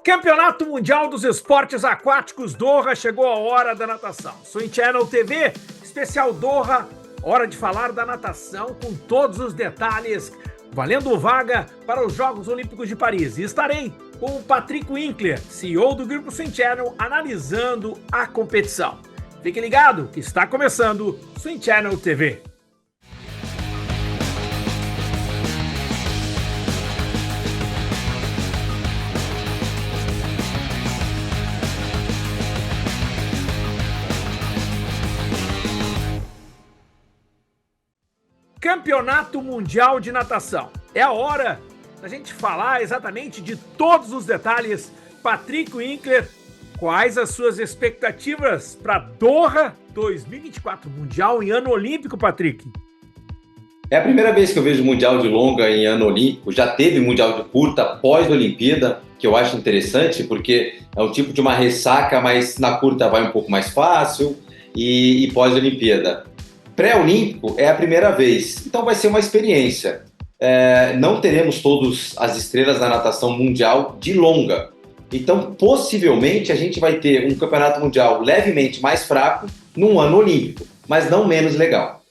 Campeonato Mundial dos Esportes Aquáticos Doha, chegou a hora da natação. Swim Channel TV, especial Doha, hora de falar da natação com todos os detalhes, valendo vaga para os Jogos Olímpicos de Paris. E estarei com o Patrick Winkler, CEO do Grupo Swim Channel, analisando a competição. Fique ligado que está começando Swim Channel TV. Campeonato Mundial de Natação. É a hora da gente falar exatamente de todos os detalhes. Patrick Winkler, quais as suas expectativas para Doha 2024 Mundial em ano olímpico, Patrick? É a primeira vez que eu vejo Mundial de longa em ano olímpico. Já teve Mundial de curta pós-Olimpíada, que eu acho interessante, porque é um tipo de uma ressaca, mas na curta vai um pouco mais fácil, e pós-Olimpíada. Pré-olímpico é a primeira vez, então vai ser uma experiência. Não teremos todas as estrelas da natação mundial de longa. Então, possivelmente, a gente vai ter um campeonato mundial levemente mais fraco num ano olímpico, mas não menos legal.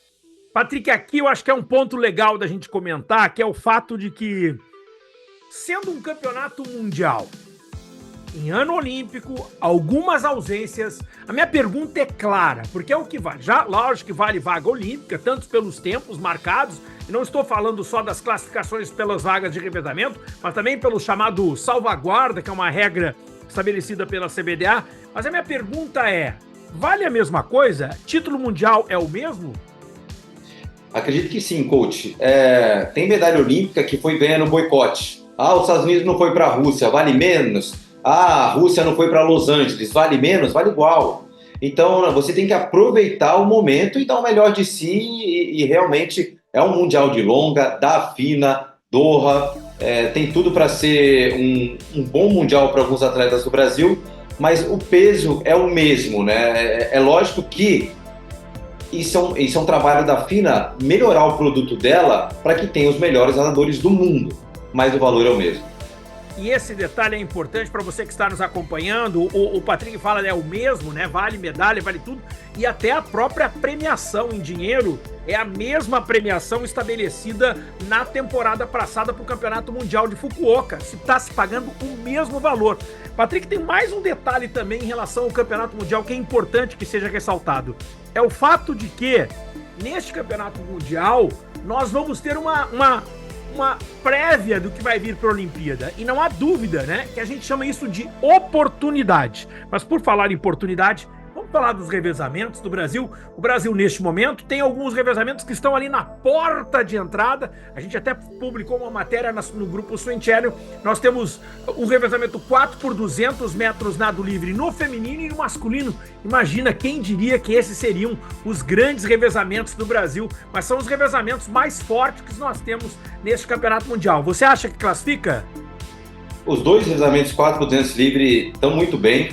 Patrick, aqui eu acho que é um ponto legal da gente comentar, que é o fato de que, sendo um campeonato mundial em ano olímpico, algumas ausências. A minha pergunta é clara, porque é o que vale. Já, lógico que vale vaga olímpica, tanto pelos tempos marcados, e não estou falando só das classificações pelas vagas de revezamento, mas também pelo chamado salvaguarda, que é uma regra estabelecida pela CBDA. Mas a minha pergunta é, vale a mesma coisa? Título mundial é o mesmo? Acredito que sim, coach. Tem medalha olímpica que foi ganha no boicote. Os Estados Unidos não foi para a Rússia, vale menos? A Rússia não foi para Los Angeles, vale menos? Vale igual. Então, você tem que aproveitar o momento e dar o melhor de si, e realmente é um mundial de longa, da FINA, Doha, tem tudo para ser um bom mundial para alguns atletas do Brasil, mas o peso é o mesmo, né? É lógico que isso é um trabalho da FINA, melhorar o produto dela para que tenha os melhores nadadores do mundo, mas o valor é o mesmo. E esse detalhe é importante para você que está nos acompanhando. O Patrick fala, é o mesmo, né? Vale medalha, vale tudo. E até a própria premiação em dinheiro é a mesma premiação estabelecida na temporada passada para o Campeonato Mundial de Fukuoka. Se está se pagando o mesmo valor. Patrick, tem mais um detalhe também em relação ao Campeonato Mundial que é importante que seja ressaltado. É o fato de que, neste Campeonato Mundial, nós vamos ter uma prévia do que vai vir para a Olimpíada. E não há dúvida, né, que a gente chama isso de oportunidade. Mas por falar em oportunidade, vamos falar dos revezamentos do Brasil. O Brasil, neste momento, tem alguns revezamentos que estão ali na porta de entrada. A gente até publicou uma matéria no grupo Swim Channel. Nós temos o revezamento 4x200 metros nado livre no feminino e no masculino. Imagina, quem diria que esses seriam os grandes revezamentos do Brasil, mas são os revezamentos mais fortes que nós temos neste campeonato mundial. Você acha que classifica? Os dois revezamentos 4x200 livre estão muito bem.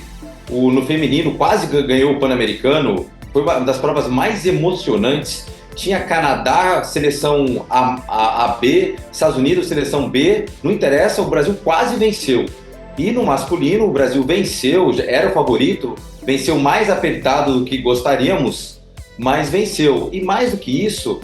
No feminino quase ganhou o Pan-Americano, foi uma das provas mais emocionantes. Tinha Canadá, seleção A, B, Estados Unidos, seleção B, não interessa, o Brasil quase venceu. E no masculino, o Brasil venceu, era o favorito, venceu mais apertado do que gostaríamos, mas venceu. E mais do que isso,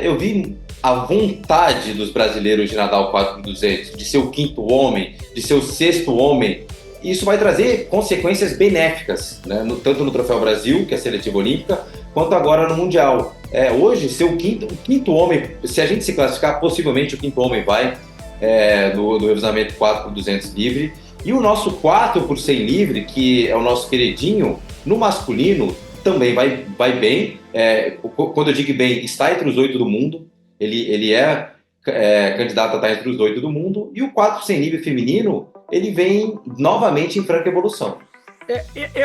eu vi a vontade dos brasileiros de nadar o 4x200, de ser o quinto homem, de ser o sexto homem. Isso vai trazer consequências benéficas, né? Tanto no Troféu Brasil, que é a seletiva olímpica, quanto agora no Mundial. Hoje, ser o quinto homem, se a gente se classificar, possivelmente o quinto homem vai do revezamento 4x200 livre. E o nosso 4x100 livre, que é o nosso queridinho, no masculino também vai bem. Quando eu digo bem, está entre os 8 do mundo. Ele é candidato a estar entre os 8 do mundo. E o 4x100 livre feminino, ele vem novamente em franca evolução.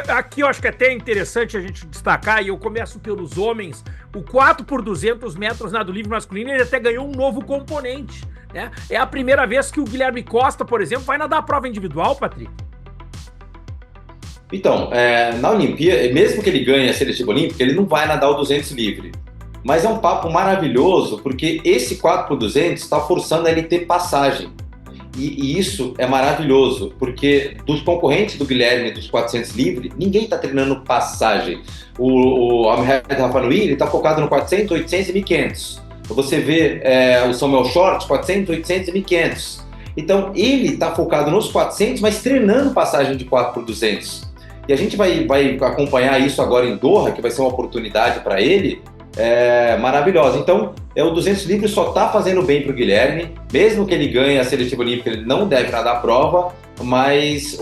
Aqui eu acho que é até interessante a gente destacar, e eu começo pelos homens, o 4x200 metros nado livre masculino, ele até ganhou um novo componente, né? É a primeira vez que o Guilherme Costa, por exemplo, vai nadar a prova individual, Patrick. Então, na Olimpíada, mesmo que ele ganhe a seletiva olímpica, ele não vai nadar o 200 livre. Mas é um papo maravilhoso, porque esse 4x200 está forçando ele ter passagem. E isso é maravilhoso, porque dos concorrentes do Guilherme dos 400 livre, ninguém está treinando passagem. O Amir Rafanui, ele está focado no 400, 800 e 1500. Você vê o Samuel Short, 400, 800 e 1500. Então, ele está focado nos 400, mas treinando passagem de 4 por 200. E a gente vai acompanhar isso agora em Doha, que vai ser uma oportunidade para ele, maravilhosa. Então, o 200 livre só está fazendo bem para o Guilherme, mesmo que ele ganhe a seletiva olímpica, ele não deve nadar a prova, mas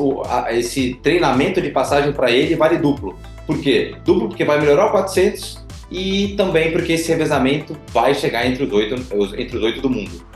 esse treinamento de passagem para ele vale duplo. Por quê? Duplo porque vai melhorar o 400 e também porque esse revezamento vai chegar entre os 8 do mundo.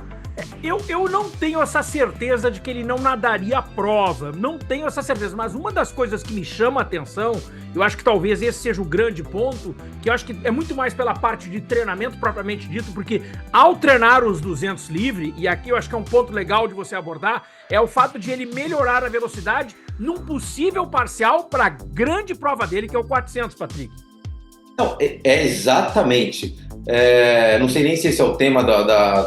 Eu não tenho essa certeza de que ele não nadaria a prova, não tenho essa certeza, mas uma das coisas que me chama a atenção, eu acho que talvez esse seja o grande ponto, que eu acho que é muito mais pela parte de treinamento propriamente dito, porque ao treinar os 200 livre, e aqui eu acho que é um ponto legal de você abordar, é o fato de ele melhorar a velocidade num possível parcial para a grande prova dele, que é o 400, Patrick. Não, exatamente. Não sei nem se esse é o tema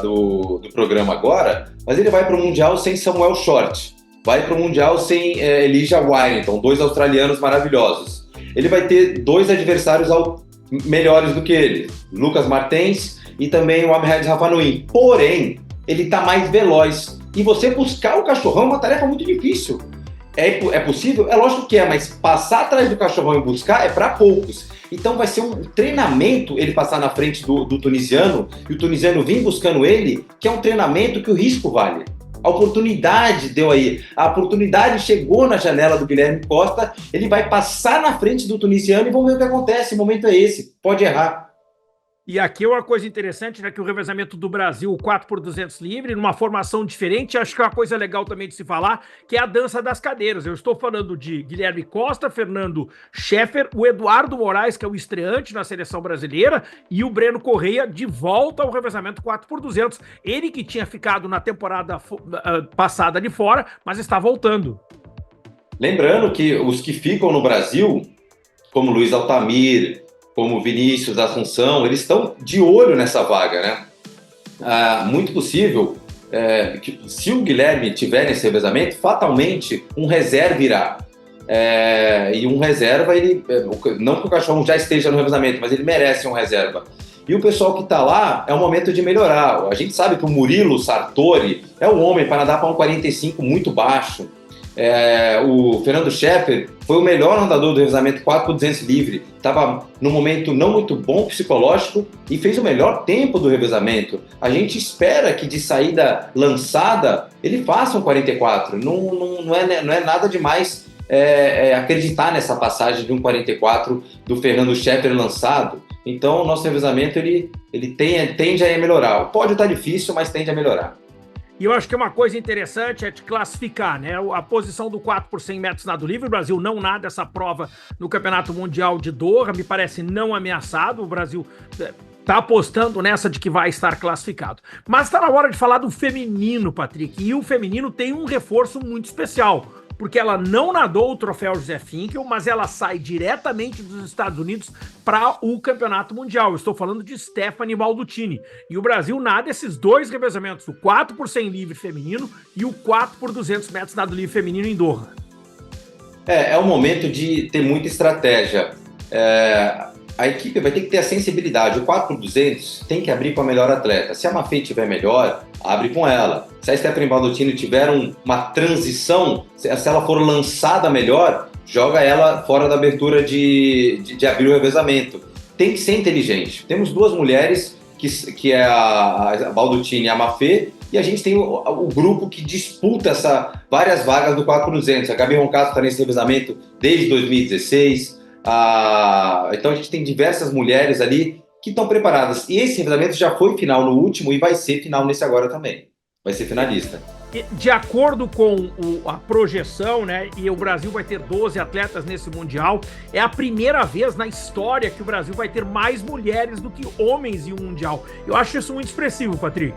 do programa agora, mas ele vai para o Mundial sem Samuel Short, vai para o Mundial sem Elijah Warrington, 2 australianos maravilhosos. Ele vai ter 2 adversários melhores do que ele, Lucas Martens e também o Amir Rafanui. Porém, ele está mais veloz. E você buscar o cachorrão é uma tarefa muito difícil. É possível? É lógico que é, mas passar atrás do cachorrão e buscar é para poucos. Então vai ser um treinamento ele passar na frente do tunisiano e o tunisiano vir buscando ele, que é um treinamento que o risco vale. A oportunidade deu aí, a oportunidade chegou na janela do Guilherme Costa, ele vai passar na frente do tunisiano e vamos ver o que acontece, o momento é esse, pode errar. E aqui uma coisa interessante, né, que o revezamento do Brasil, o 4 por 200 livre, numa formação diferente, acho que é uma coisa legal também de se falar, que é a dança das cadeiras. Eu estou falando de Guilherme Costa, Fernando Scheffer, o Eduardo Moraes, que é o estreante na seleção brasileira, e o Breno Correia de volta ao revezamento 4 por 200. Ele que tinha ficado na temporada passada de fora, mas está voltando. Lembrando que os que ficam no Brasil, como Luiz Altamir, como Vinícius da Assunção, eles estão de olho nessa vaga, né? Muito possível que se o Guilherme tiver nesse revezamento, fatalmente um reserva irá. E um reserva, não que o cachorro já esteja no revezamento, mas ele merece um reserva. E o pessoal que está lá, é o momento de melhorar. A gente sabe que o Murilo Sartori é o homem para nadar para um 45 muito baixo. O Fernando Scheffer foi o melhor nadador do revezamento 4 por 200 livre, estava num momento não muito bom psicológico e fez o melhor tempo do revezamento. A gente espera que de saída lançada ele faça um 44, não é nada demais acreditar nessa passagem de um 44 do Fernando Scheffer lançado. Então o nosso revezamento ele tende a melhorar. O pódio está difícil, mas tende a melhorar. E eu acho que uma coisa interessante é te classificar, né? A posição do 4 por 100 metros nado livre. O Brasil não nada essa prova no Campeonato Mundial de Doha, me parece não ameaçado. O Brasil tá apostando nessa de que vai estar classificado. Mas está na hora de falar do feminino, Patrick. E o feminino tem um reforço muito especial, porque ela não nadou o troféu José Finkel, mas ela sai diretamente dos Estados Unidos para o Campeonato Mundial. Eu estou falando de Stephanie Baldutini. E o Brasil nada esses 2 revezamentos, o 4 por 100 livre feminino e o 4 por 200 metros nado livre feminino em Doha. É um momento de ter muita estratégia. A equipe vai ter que ter a sensibilidade. O 4 por 200 tem que abrir com a melhor atleta. Se a Mafê estiver melhor, abre com ela. Se a Stephanie Baldutini tiver uma transição, se ela for lançada melhor, joga ela fora da abertura de abrir o revezamento. Tem que ser inteligente. Temos 2 mulheres, que é a Baldutini e a Mafê, e a gente tem o grupo que disputa várias vagas do 4 por 200. A Gabi Roncato está nesse revezamento desde 2016. Então a gente tem diversas mulheres ali que estão preparadas. E esse revezamento já foi final no último e vai ser final nesse agora também. Vai ser finalista. De acordo com a projeção, né, e o Brasil vai ter 12 atletas nesse Mundial, é a primeira vez na história que o Brasil vai ter mais mulheres do que homens em um Mundial. Eu acho isso muito expressivo, Patrick.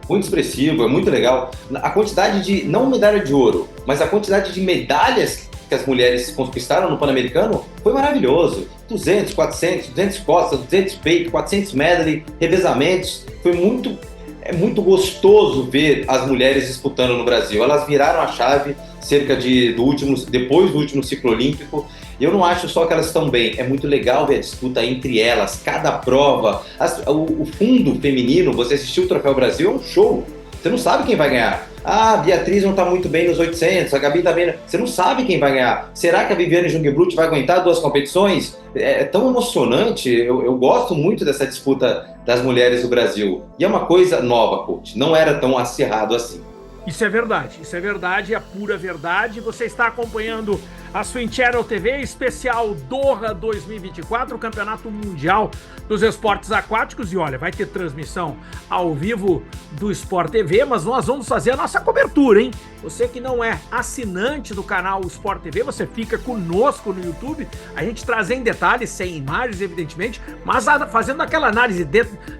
Muito expressivo, é muito legal. A quantidade de, não medalha de ouro, mas a quantidade de medalhas que as mulheres conquistaram no Pan-Americano foi maravilhoso. 200, 400, 200 costas, 200 peito, 400 medley, revezamentos. Foi muito... é muito gostoso ver as mulheres disputando no Brasil. Elas viraram a chave depois do último ciclo olímpico. Eu não acho só que elas estão bem, é muito legal ver a disputa entre elas, cada prova. O fundo feminino, você assistiu o Troféu Brasil, é um show. Você não sabe quem vai ganhar. Ah, a Beatriz não está muito bem nos 800, a Gabi está bem. Você não sabe quem vai ganhar. Será que a Viviane Jungblut vai aguentar 2 competições? É tão emocionante. Eu gosto muito dessa disputa das mulheres do Brasil. E é uma coisa nova, coach. Não era tão acirrado assim. Isso é verdade, é a pura verdade. Você está acompanhando a Swim Channel TV, especial Doha 2024, o Campeonato Mundial dos Esportes Aquáticos. E olha, vai ter transmissão ao vivo do Sport TV, mas nós vamos fazer a nossa cobertura, hein? Você que não é assinante do canal Sport TV, você fica conosco no YouTube, a gente traz em detalhes, sem imagens, evidentemente, mas fazendo aquela análise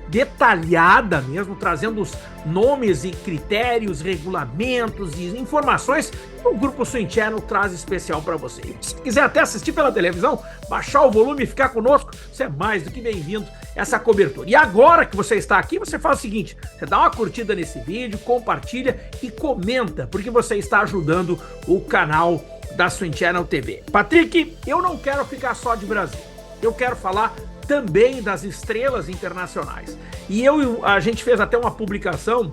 detalhada mesmo, trazendo os nomes e critérios, regulamentos e informações que o Grupo Swim Channel traz especial para você. Se quiser até assistir pela televisão, baixar o volume e ficar conosco, você é mais do que bem-vindo a essa cobertura. E agora que você está aqui, você faz o seguinte, você dá uma curtida nesse vídeo, compartilha e comenta, porque você está ajudando o canal da Swim Channel TV. Patrick, eu não quero ficar só de Brasil, eu quero falar também das estrelas internacionais. E a gente fez até uma publicação,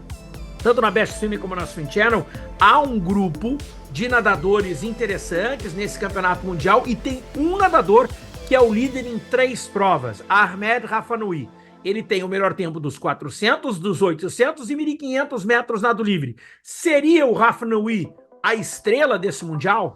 tanto na Best Swim como na Swim Channel, há um grupo de nadadores interessantes nesse campeonato mundial e tem um nadador que é o líder em 3 provas, Ahmed Rafanoui. Ele tem o melhor tempo dos 400, dos 800 e 1.500 metros nado livre. Seria o Rafanoui a estrela desse mundial?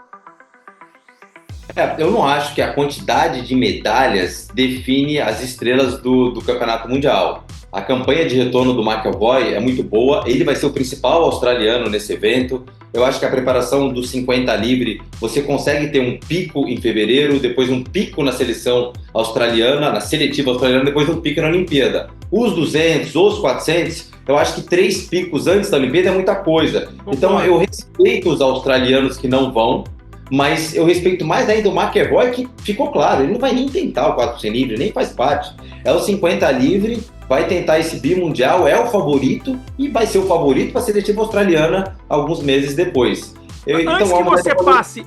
Eu não acho que a quantidade de medalhas define as estrelas do campeonato mundial. A campanha de retorno do McEvoy é muito boa, ele vai ser o principal australiano nesse evento. Eu acho que a preparação dos 50 livre, você consegue ter um pico em fevereiro, depois um pico na seleção australiana, na seletiva australiana, depois um pico na Olimpíada. Os 200, os 400, eu acho que 3 picos antes da Olimpíada é muita coisa. Então eu respeito os australianos que não vão, mas eu respeito mais ainda o McEvoy, que ficou claro, ele não vai nem tentar o 400 livre, nem faz parte. É o 50 livre, vai tentar esse bimundial, é o favorito e vai ser o favorito para a seletiva australiana alguns meses depois.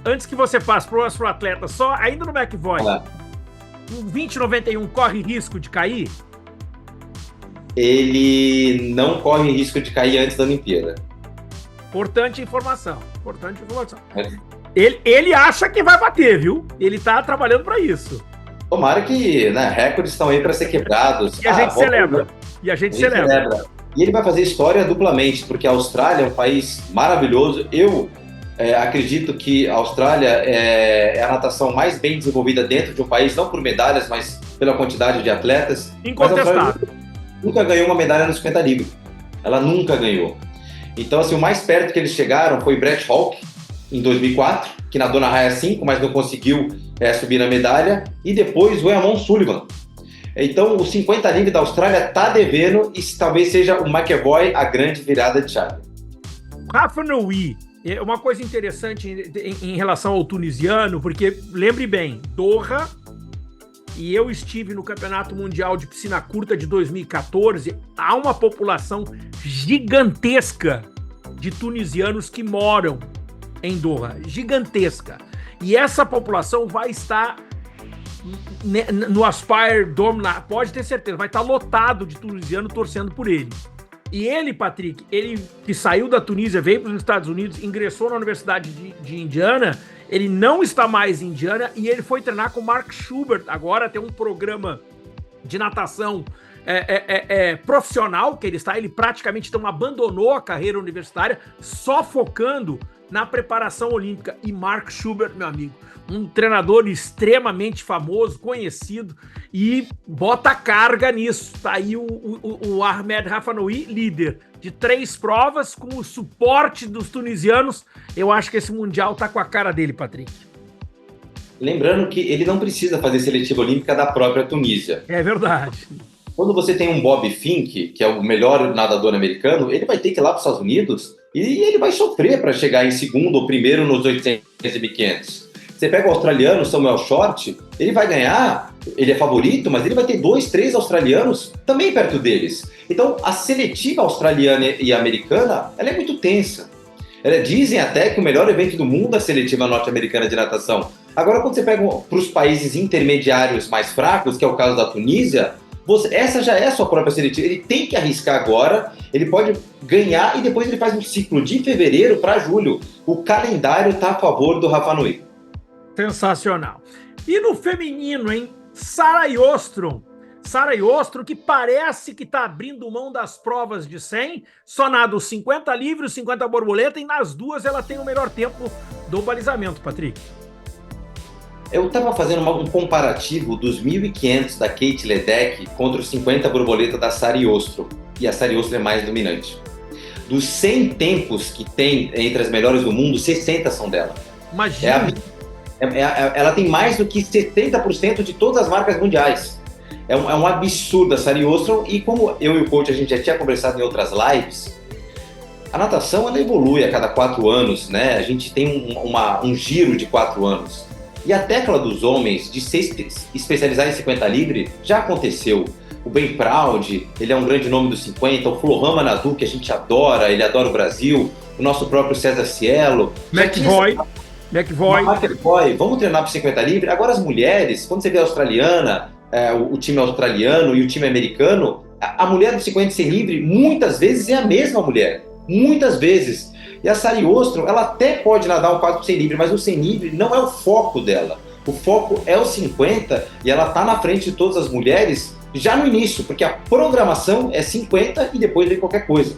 Antes que você passe para o nosso atleta, só ainda no McEvoy, o 2091 corre risco de cair? Ele não corre risco de cair antes da Olimpíada. Importante informação. Ele acha que vai bater, viu? Ele tá trabalhando para isso. Tomara que, né, recordes estão aí para ser quebrados. E a gente celebra. E ele vai fazer história duplamente, porque a Austrália é um país maravilhoso. Eu acredito que a Austrália é a natação mais bem desenvolvida dentro de um país, não por medalhas, mas pela quantidade de atletas. Incontestável. Nunca ganhou uma medalha no 50 livre. Ela nunca ganhou. Então, assim, o mais perto que eles chegaram foi Brett Hawke, em 2004, que nadou na raia 5, mas não conseguiu subir na medalha, e depois o Eamon Sullivan. Então, o 50 livre da Austrália está devendo, e talvez seja o McEvoy a grande virada de chave. Rafanoui, uma coisa interessante em relação ao tunisiano, porque, lembre bem, Doha, e eu estive no Campeonato Mundial de Piscina Curta de 2014, há uma população gigantesca de tunisianos que moram em Doha, gigantesca. E essa população vai estar no Aspire Dome lá, pode ter certeza, vai estar lotado de tunisiano torcendo por ele. E ele, Patrick, ele que saiu da Tunísia, veio para os Estados Unidos, ingressou na Universidade de Indiana, ele não está mais em Indiana e ele foi treinar com o Mark Schubert, agora tem um programa de natação profissional que ele praticamente então abandonou a carreira universitária, só focando na preparação olímpica. E Mark Schubert, meu amigo, um treinador extremamente famoso, conhecido, e bota carga nisso. Tá aí o Ahmed Rafanoui, líder de 3 provas, com o suporte dos tunisianos. Eu acho que esse Mundial tá com a cara dele, Patrick. Lembrando que ele não precisa fazer seletiva olímpica da própria Tunísia. É verdade. Quando você tem um Bob Fink, que é o melhor nadador americano, ele vai ter que ir lá para os Estados Unidos e ele vai sofrer para chegar em segundo ou primeiro nos 800 e 1.500. Você pega o australiano Samuel Short, ele vai ganhar ele é favorito, mas ele vai ter 2, 3 australianos também perto deles. Então, a seletiva australiana e americana, ela é muito tensa. Dizem até que o melhor evento do mundo é a seletiva norte-americana de natação. Agora, quando você pega para os países intermediários mais fracos, que é o caso da Tunísia, essa já é a sua própria seletiva. Ele tem que arriscar agora, ele pode ganhar e depois ele faz um ciclo de fevereiro para julho. O calendário está a favor do Rafa Nui. Sensacional. E no feminino, hein? Sara Yostrom, que parece que está abrindo mão das provas de 100, só nada os 50 livre, os 50 borboleta, e nas duas ela tem o melhor tempo do balizamento, Patrick. Eu estava fazendo um comparativo dos 1.500 da Kate Ledeck contra os 50 borboleta da Sara Yostrom, e a Sara Yostrom é mais dominante. Dos 100 tempos que tem entre as melhores do mundo, 60 são dela. Imagina! Ela tem mais do que 70% de todas as marcas mundiais. É um absurdo a Sara Yostrom, e como eu e o coach a gente já tinha conversado em outras lives, a natação ela evolui a cada 4 anos, né? A gente tem um giro de 4 anos. E a tecla dos homens de se especializar em 50 livre já aconteceu. O Ben Proud, ele é um grande nome dos 50, o Flohan Nadu, que a gente adora, ele adora o Brasil, o nosso próprio César Cielo. McVoy, vamos treinar para 50 livre. Agora as mulheres, quando você vê a australiana, o time australiano e o time americano, a mulher do 50 100 livre muitas vezes é a mesma mulher, muitas vezes. E a Sara Yostrom, ela até pode nadar um 4 por 100 livre, mas o 100 livre não é o foco dela. O foco é o 50 e ela está na frente de todas as mulheres já no início, porque a programação é 50 e depois vem qualquer coisa.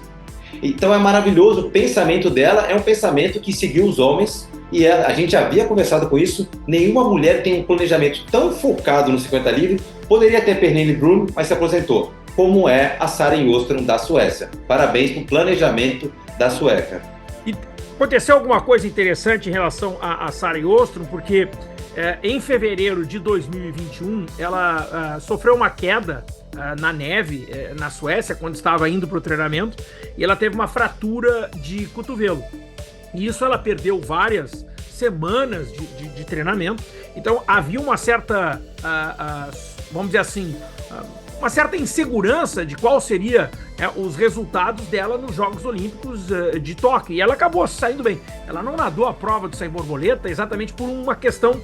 Então é maravilhoso, o pensamento dela é um pensamento que seguiu os homens, e a gente já havia conversado com isso. Nenhuma mulher tem um planejamento tão focado no 50 livre. Poderia ter Pernille Bruno, mas se aposentou, como é a Sara Yostrom da Suécia. Parabéns pelo planejamento da sueca. E aconteceu alguma coisa interessante em relação a Sara Yostrom, porque em fevereiro de 2021 ela sofreu uma queda na neve na Suécia, quando estava indo para o treinamento, e ela teve uma fratura de cotovelo. E isso ela perdeu várias semanas de treinamento. Então havia uma certa, vamos dizer assim, uma certa insegurança de qual seria os resultados dela nos Jogos Olímpicos de Tóquio. E ela acabou saindo bem. Ela não nadou a prova do 100 borboleta exatamente por uma questão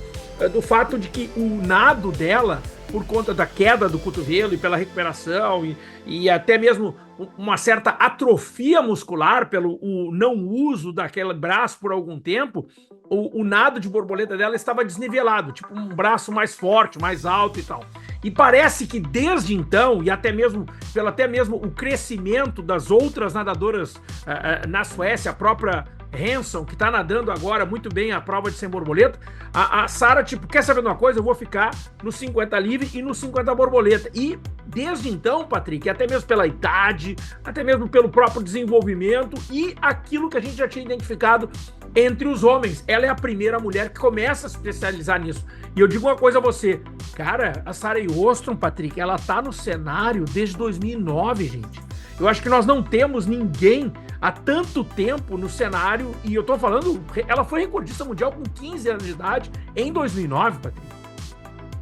do fato de que o nado dela, por conta da queda do cotovelo e pela recuperação e até mesmo uma certa atrofia muscular pelo não uso daquele braço por algum tempo, o nado de borboleta dela estava desnivelado, tipo um braço mais forte, mais alto e tal. E parece que desde então, e até mesmo o crescimento das outras nadadoras na Suécia, a própria Hanson, que tá nadando agora muito bem a prova de 100 borboleta, a Sara, tipo, quer saber de uma coisa? Eu vou ficar no 50 livre e no 50 borboleta. E desde então, Patrick, até mesmo pela idade, até mesmo pelo próprio desenvolvimento e aquilo que a gente já tinha identificado entre os homens, ela é a primeira mulher que começa a se especializar nisso. E eu digo uma coisa a você, cara, a Sara Yostrom, Patrick, ela tá no cenário desde 2009, gente. Eu acho que nós não temos ninguém há tanto tempo no cenário, e eu tô falando, ela foi recordista mundial com 15 anos de idade em 2009, Patrick.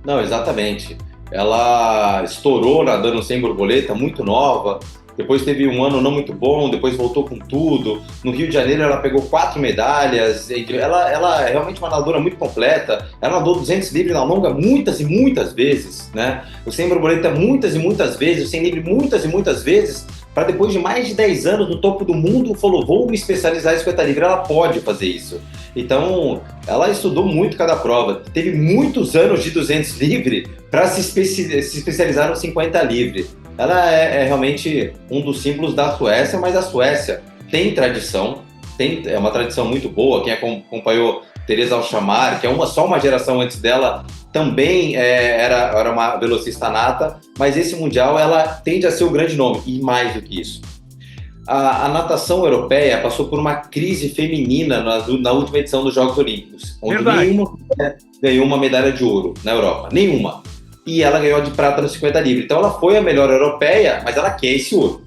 Não, exatamente. Ela estourou nadando sem borboleta, muito nova, depois teve um ano não muito bom, depois voltou com tudo. No Rio de Janeiro ela pegou 4 medalhas, ela é realmente uma nadadora muito completa. Ela nadou 200 livre na longa muitas e muitas vezes, né? O 100 borboleta muitas e muitas vezes, o 100 livre muitas e muitas vezes, para depois de mais de 10 anos no topo do mundo, falou, vou me especializar em 50 livre. Ela pode fazer isso. Então, ela estudou muito cada prova. Teve muitos anos de 200 livre para se especializar no 50 livre. Ela é realmente um dos símbolos da Suécia, mas a Suécia tem tradição, é uma tradição muito boa. Quem acompanhou Teresa Alchamar, que é só uma geração antes dela, também era uma velocista nata, mas esse Mundial ela tende a ser o grande nome, e mais do que isso. A natação europeia passou por uma crise feminina na última edição dos Jogos Olímpicos, onde nenhuma mulher ganhou uma medalha de ouro na Europa, nenhuma. E ela ganhou a de prata no 50 livre. Então ela foi a melhor europeia, mas ela quer esse ouro.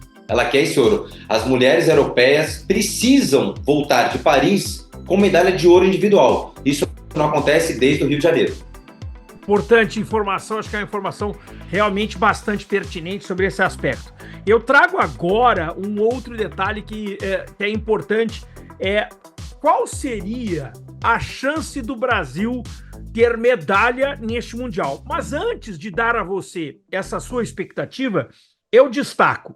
As mulheres europeias precisam voltar de Paris com medalha de ouro individual. Isso não acontece desde o Rio de Janeiro. Importante informação, acho que é uma informação realmente bastante pertinente sobre esse aspecto. Eu trago agora um outro detalhe que é importante, qual seria a chance do Brasil ter medalha neste Mundial? Mas antes de dar a você essa sua expectativa, eu destaco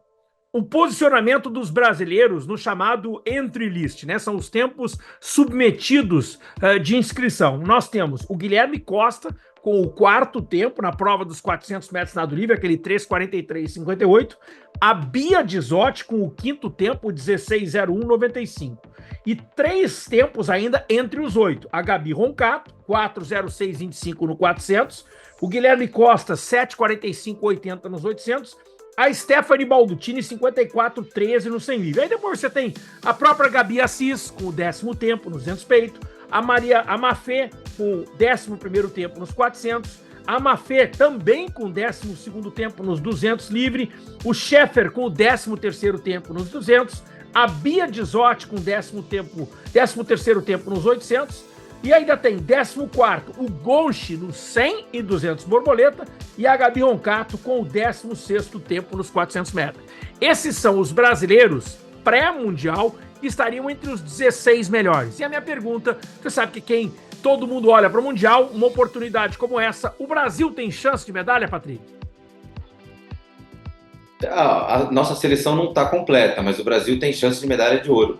o posicionamento dos brasileiros no chamado entry list, né? São os tempos submetidos de inscrição. Nós temos o Guilherme Costa com o quarto tempo na prova dos 400 metros nado livre, aquele 3:43:58, a Bia Dizotti com o quinto tempo, 16:01:95. E 3 tempos ainda entre os 8. A Gabi Roncato, 4:06:25 no 400, o Guilherme Costa, 7:45:80 nos 800, a Stephanie Baldutini, 54:13 no 100 livre. Aí depois você tem a própria Gabi Assis, com o 10º tempo nos 200 peito, a Mafê, com o 11º tempo nos 400, a Mafê também com o 12º tempo nos 200 livre, o Scheffer com o 13º tempo nos 200, a Bia Dizotti com o 13º tempo nos 800, e ainda tem 14º o Gonchi nos 100 e 200 borboleta e a Gabi Roncato com o 16º tempo nos 400 metros. Esses são os brasileiros pré-mundial que estariam entre os 16 melhores. E a minha pergunta, você sabe que todo mundo olha para o Mundial, uma oportunidade como essa, o Brasil tem chance de medalha, Patrick? A nossa seleção não está completa, mas o Brasil tem chance de medalha de ouro.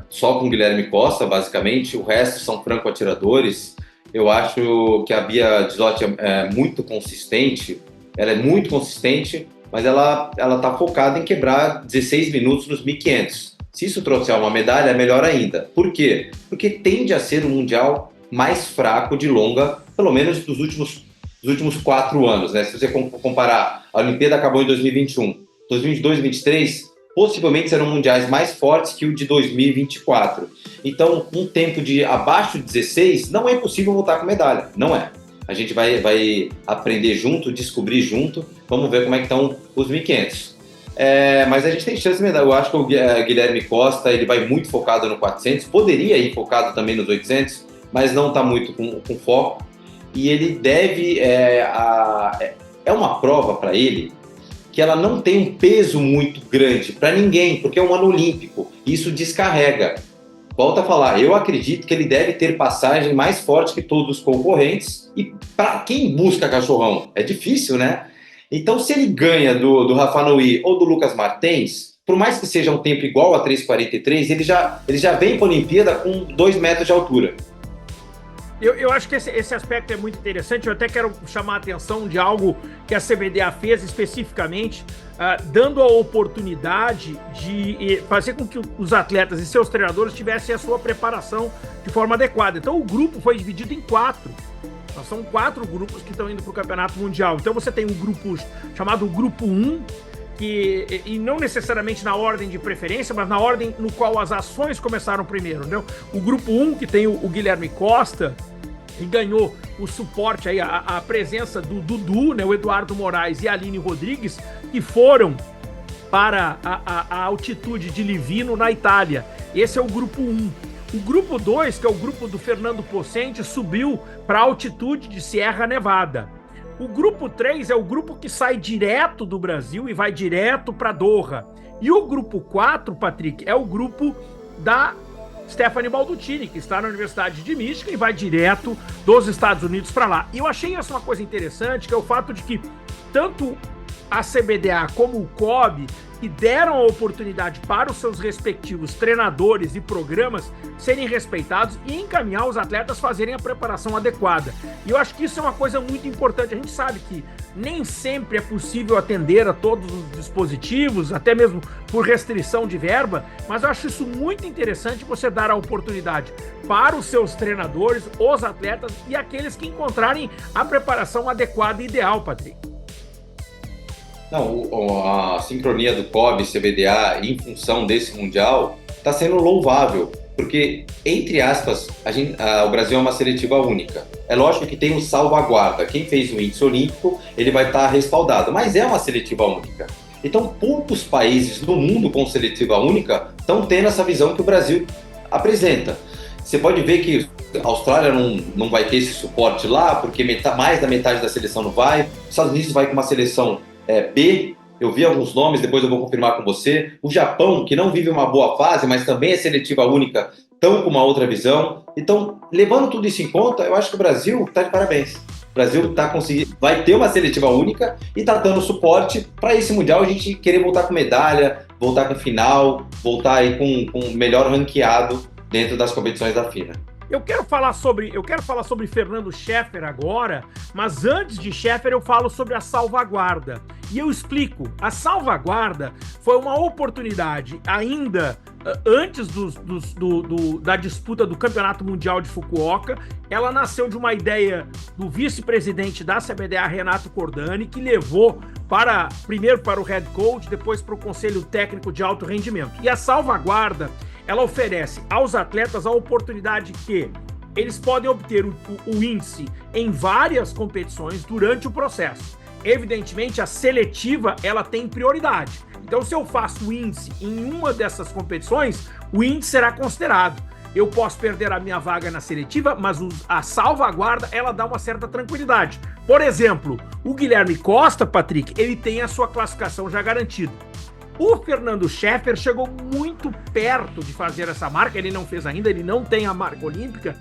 Só com o Guilherme Costa, basicamente, o resto são franco-atiradores. Eu acho que a Bia Dizotti é muito consistente, ela é muito consistente, mas ela está focada em quebrar 16 minutos nos 1.500. Se isso trouxer uma medalha, é melhor ainda. Por quê? Porque tende a ser um mundial mais fraco de longa, pelo menos dos últimos 4 anos, né? Se você comparar, a Olimpíada acabou em 2021, 2022 e 2023, possivelmente serão mundiais mais fortes que o de 2024. Então, um tempo de abaixo de 16 não é impossível voltar com medalha, não é. A gente vai aprender junto, descobrir junto, vamos ver como é que estão os 1.500. Mas a gente tem chance de medalha. Eu acho que o Guilherme Costa ele vai muito focado no 400, poderia ir focado também nos 800, mas não está muito com foco. E ele deve... É uma prova para ele que ela não tem um peso muito grande para ninguém, porque é um ano olímpico. Isso descarrega. Volto a falar, eu acredito que ele deve ter passagem mais forte que todos os concorrentes. E para quem busca cachorrão, é difícil, né? Então, se ele ganha do Rafa Nui ou do Lucas Martens, por mais que seja um tempo igual a 3:43, ele já vem para a Olimpíada com 2 metros de altura. Eu acho que esse aspecto é muito interessante. Eu até quero chamar a atenção de algo que a CBDA fez especificamente, dando a oportunidade de fazer com que os atletas e seus treinadores tivessem a sua preparação de forma adequada. Então o grupo foi dividido em 4. São 4 grupos que estão indo para o Campeonato Mundial. Então você tem um grupo chamado Grupo 1, e não necessariamente na ordem de preferência, mas na ordem no qual as ações começaram primeiro, entendeu? O grupo 1, que tem o Guilherme Costa, que ganhou o suporte aí, a presença do Dudu, né, o Eduardo Moraes e a Aline Rodrigues, que foram para a altitude de Livino, na Itália. Esse é o grupo 1. O grupo 2, que é o grupo do Fernando Pocente, subiu para a altitude de Sierra Nevada. O grupo 3 é o grupo que sai direto do Brasil e vai direto para Doha. E o grupo 4, Patrick, é o grupo da Stephanie Baldutini, que está na Universidade de Michigan e vai direto dos Estados Unidos para lá. E eu achei essa uma coisa interessante, que é o fato de que tanto a CBDA como o COB, que deram a oportunidade para os seus respectivos treinadores e programas serem respeitados e encaminhar os atletas a fazerem a preparação adequada. E eu acho que isso é uma coisa muito importante. A gente sabe que nem sempre é possível atender a todos os dispositivos, até mesmo por restrição de verba, mas eu acho isso muito interessante, você dar a oportunidade para os seus treinadores, os atletas e aqueles que encontrarem a preparação adequada e ideal, Patrick. Não, a sincronia do COB e CBDA em função desse Mundial está sendo louvável, porque, entre aspas, o Brasil é uma seletiva única. É lógico que tem um salvaguarda. Quem fez o índice olímpico, ele vai estar respaldado, mas é uma seletiva única. Então, poucos países no mundo com seletiva única estão tendo essa visão que o Brasil apresenta. Você pode ver que A Austrália não vai ter esse suporte lá, porque mais da metade da seleção não vai. Os Estados Unidos vai com uma seleção B. Eu vi alguns nomes, depois eu vou confirmar com você. O Japão, que não vive uma boa fase, mas também é seletiva única, estão com uma outra visão. Então, levando tudo isso em conta, eu acho que o Brasil está de parabéns. O Brasil vai ter uma seletiva única e está dando suporte para esse Mundial a gente querer voltar com medalha, voltar com final, voltar aí com o melhor ranqueado dentro das competições da FINA. Eu quero falar sobre Fernando Scheffer agora, mas antes de Scheffer eu falo sobre a salvaguarda. E eu explico. A salvaguarda foi uma oportunidade ainda antes da disputa do Campeonato Mundial de Fukuoka. Ela nasceu de uma ideia do vice-presidente da CBDA, Renato Cordani, que levou primeiro para o head coach, depois para o Conselho Técnico de Alto Rendimento. E a salvaguarda, ela oferece aos atletas a oportunidade que eles podem obter o índice em várias competições durante o processo. Evidentemente, a seletiva, ela tem prioridade. Então, se eu faço o índice em uma dessas competições, o índice será considerado. Eu posso perder a minha vaga na seletiva, mas a salvaguarda, ela dá uma certa tranquilidade. Por exemplo, o Guilherme Costa, Patrick, ele tem a sua classificação já garantida. O Fernando Scheffer chegou muito perto de fazer essa marca, ele não fez ainda, ele não tem a marca olímpica.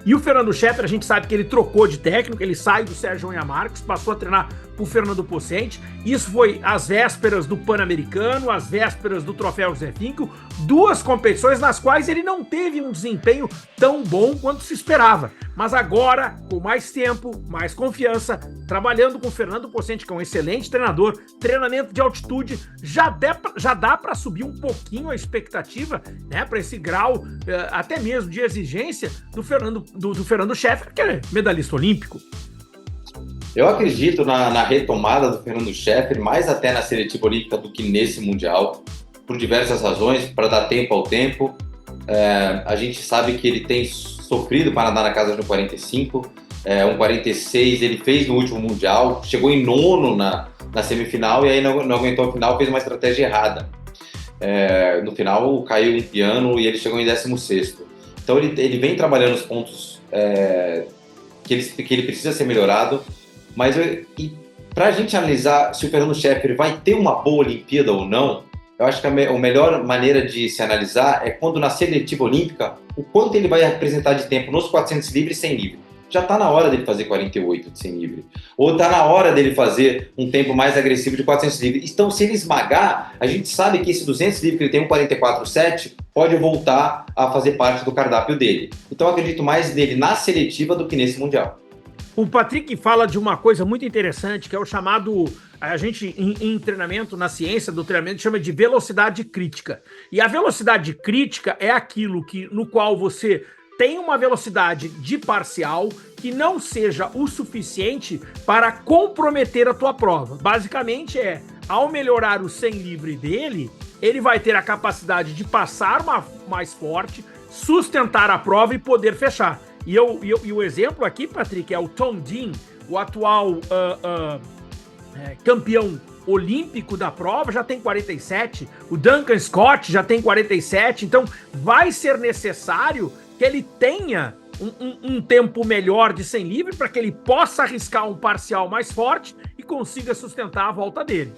E o Fernando Scheffer, a gente sabe que ele trocou de técnico, ele sai do Sérgio Marques, passou a treinar com o Fernando Pocente. Isso foi às vésperas do Pan-Americano, às vésperas do Troféu José Finkel, 2 competições nas quais ele não teve um desempenho tão bom quanto se esperava. Mas agora, com mais tempo, mais confiança, trabalhando com o Fernando Pocente, que é um excelente treinador, treinamento de altitude, já dá para subir um pouquinho a expectativa, né, para esse grau, até mesmo de exigência do Fernando Scheffer, que é medalhista olímpico. Eu acredito na retomada do Fernando Scheffer, mais até na seletiva olímpica do que nesse Mundial, por diversas razões, para dar tempo ao tempo. A gente sabe que ele tem sofrido para nadar na casa de 1,45, 1,46 ele fez no último Mundial, chegou em 9º na semifinal e aí não aguentou a final, fez uma estratégia errada. No final caiu um piano e ele chegou em 16º. Então ele vem trabalhando os pontos que ele precisa ser melhorado, mas para a gente analisar se o Fernando Scheffer vai ter uma boa Olimpíada ou não, eu acho que a melhor maneira de se analisar é quando na seletiva olímpica, o quanto ele vai apresentar de tempo nos 400 livre e 100 livre. Já está na hora dele fazer 48 de 100 livre. Ou está na hora dele fazer um tempo mais agressivo de 400 livre. Então, se ele esmagar, a gente sabe que esse 200 livre, que ele tem um 44,7, pode voltar a fazer parte do cardápio dele. Então, eu acredito mais nele na seletiva do que nesse Mundial. O Patrick fala de uma coisa muito interessante, que é o chamado, a gente em treinamento, na ciência do treinamento, chama de velocidade crítica. E a velocidade crítica é aquilo no qual você tem uma velocidade de parcial que não seja o suficiente para comprometer a tua prova. Basicamente ao melhorar o 100 livre dele, ele vai ter a capacidade de passar mais forte, sustentar a prova e poder fechar. E o exemplo aqui, Patrick, é o Tom Dean, o atual campeão olímpico da prova, já tem 47, o Duncan Scott já tem 47, então vai ser necessário que ele tenha um tempo melhor de 100 livre para que ele possa arriscar um parcial mais forte e consiga sustentar a volta dele.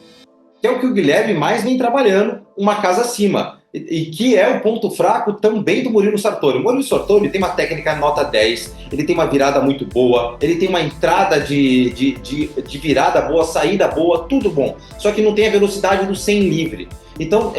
Que é o que o Guilherme mais vem trabalhando, uma casa acima. E que é o ponto fraco também do Murilo Sartori. O Murilo Sartori tem uma técnica nota 10, ele tem uma virada muito boa, ele tem uma entrada de virada boa, saída boa, tudo bom. Só que não tem a velocidade do 100 livre. Então,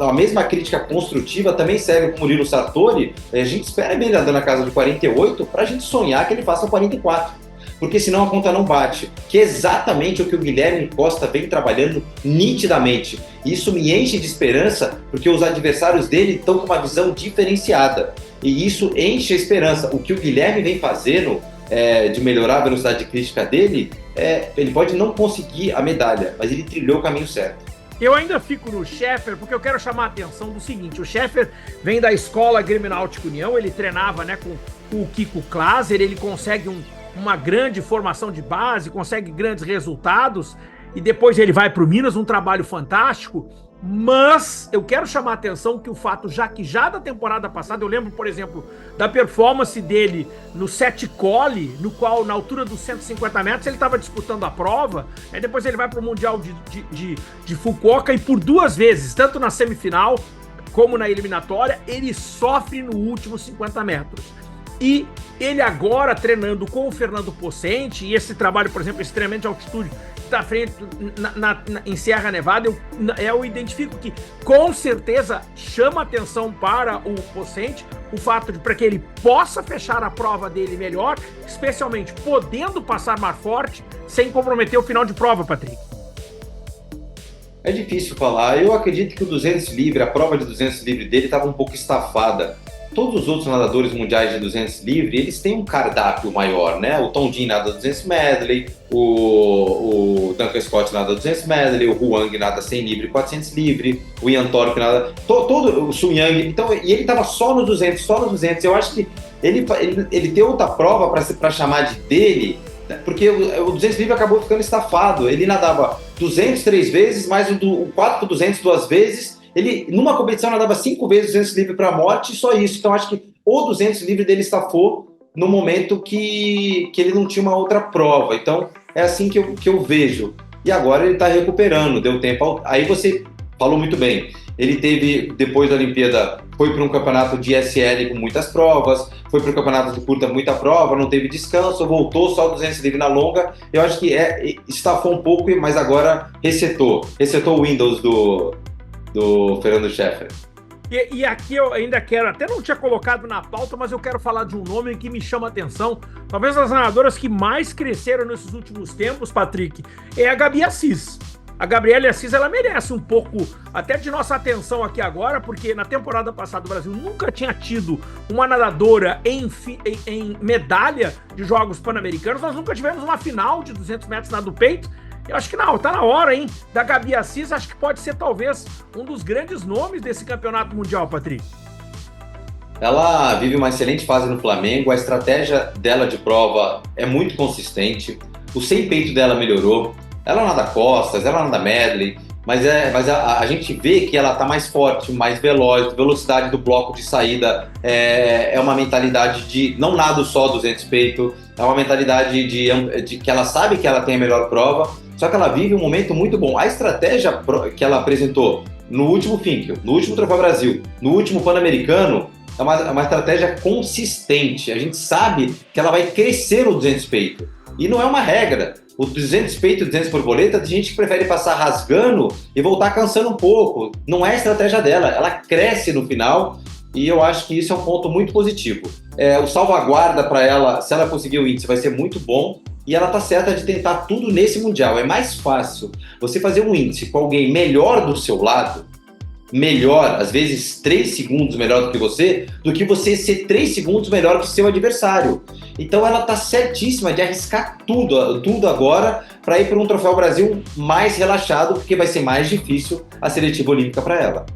a mesma crítica construtiva também serve para o Murilo Sartori. A gente espera ele andando na casa de 48 para a gente sonhar que ele faça 44. Porque senão a conta não bate, que é exatamente o que o Guilherme Costa vem trabalhando nitidamente. Isso me enche de esperança, porque os adversários dele estão com uma visão diferenciada. E isso enche a esperança. O que o Guilherme vem fazendo de melhorar a velocidade crítica dele, ele pode não conseguir a medalha, mas ele trilhou o caminho certo. Eu ainda fico no Scheffer, porque eu quero chamar a atenção do seguinte: o Scheffer vem da escola Grêmio Náutico União, ele treinava, né, com o Kiko Klaser, ele consegue uma grande formação de base, consegue grandes resultados, e depois ele vai para o Minas, um trabalho fantástico, Mas eu quero chamar a atenção que o fato, já da temporada passada, eu lembro, por exemplo, da performance dele no set cole, no qual, na altura dos 150 metros, ele estava disputando a prova, aí depois ele vai para o Mundial de Fukuoka e por 2 vezes, tanto na semifinal como na eliminatória, ele sofre no último 50 metros. E ele agora treinando com o Fernando Pocente, e esse trabalho, por exemplo, esse treinamento de altitude que está frente em Serra Nevada, eu identifico que com certeza chama atenção para o Pocente o fato de para que ele possa fechar a prova dele melhor, especialmente podendo passar mar forte sem comprometer o final de prova, Patrick. É difícil falar. Eu acredito que o 200 livre, a prova de 200 livre dele estava um pouco estafada. Todos os outros nadadores mundiais de 200 livre, eles têm um cardápio maior, né? O Tom Jin nada 200 medley, o Duncan Scott nada 200 medley, o Huang nada 100 livre, 400 livre, o Ian Thorpe nada... Todo o Su Yang... Então, e ele estava só nos 200. Eu acho que ele tem outra prova para chamar de dele, porque o 200 livre acabou ficando estafado. Ele nadava 200 3 vezes, mais o 4 por 200 2 vezes. Ele, numa competição, nadava 5 vezes 200 livre para a morte e só isso. Então, acho que o 200 livre dele estafou no momento que ele não tinha uma outra prova. Então, é assim que eu vejo. E agora ele está recuperando, deu tempo. Aí você falou muito bem. Ele teve, depois da Olimpíada, foi para um campeonato de SL com muitas provas, foi para o campeonato de curta muita prova, não teve descanso, voltou só 200 livre na longa. Eu acho que estafou um pouco, mas agora resetou o Windows do Fernando Scheffer. E aqui eu ainda quero, até não tinha colocado na pauta, mas eu quero falar de um nome que me chama a atenção, talvez as nadadoras que mais cresceram nesses últimos tempos, Patrick, é a Gabi Assis. A Gabriela Assis, ela merece um pouco até de nossa atenção aqui agora, porque na temporada passada o Brasil nunca tinha tido uma nadadora em medalha de Jogos Pan-Americanos, nós nunca tivemos uma final de 200 metros nado peito. Eu acho que não, tá na hora, hein? Da Gabi Assis, acho que pode ser talvez um dos grandes nomes desse campeonato mundial, Patrick. Ela vive uma excelente fase no Flamengo, a estratégia dela de prova é muito consistente, o sem peito dela melhorou, ela nada costas, ela nada medley, mas a gente vê que ela tá mais forte, mais veloz, velocidade do bloco de saída é uma mentalidade de não nado só 200 peito, é uma mentalidade de que ela sabe que ela tem a melhor prova. Só que ela vive um momento muito bom. A estratégia que ela apresentou no último Finkel, no último Troféu Brasil, no último Pan-Americano, é uma estratégia consistente. A gente sabe que ela vai crescer o 200 peito. E não é uma regra. O 200 peito e 200 borboleta, tem gente que prefere passar rasgando e voltar cansando um pouco. Não é a estratégia dela. Ela cresce no final e eu acho que isso é um ponto muito positivo. O salvaguarda para ela, se ela conseguir o índice, vai ser muito bom. E ela tá certa de tentar tudo nesse Mundial. É mais fácil você fazer um índice com alguém melhor do seu lado, melhor, às vezes 3 segundos melhor do que você ser 3 segundos melhor que o seu adversário. Então ela tá certíssima de arriscar tudo agora para ir para um Troféu Brasil mais relaxado, porque vai ser mais difícil a seletiva olímpica para ela.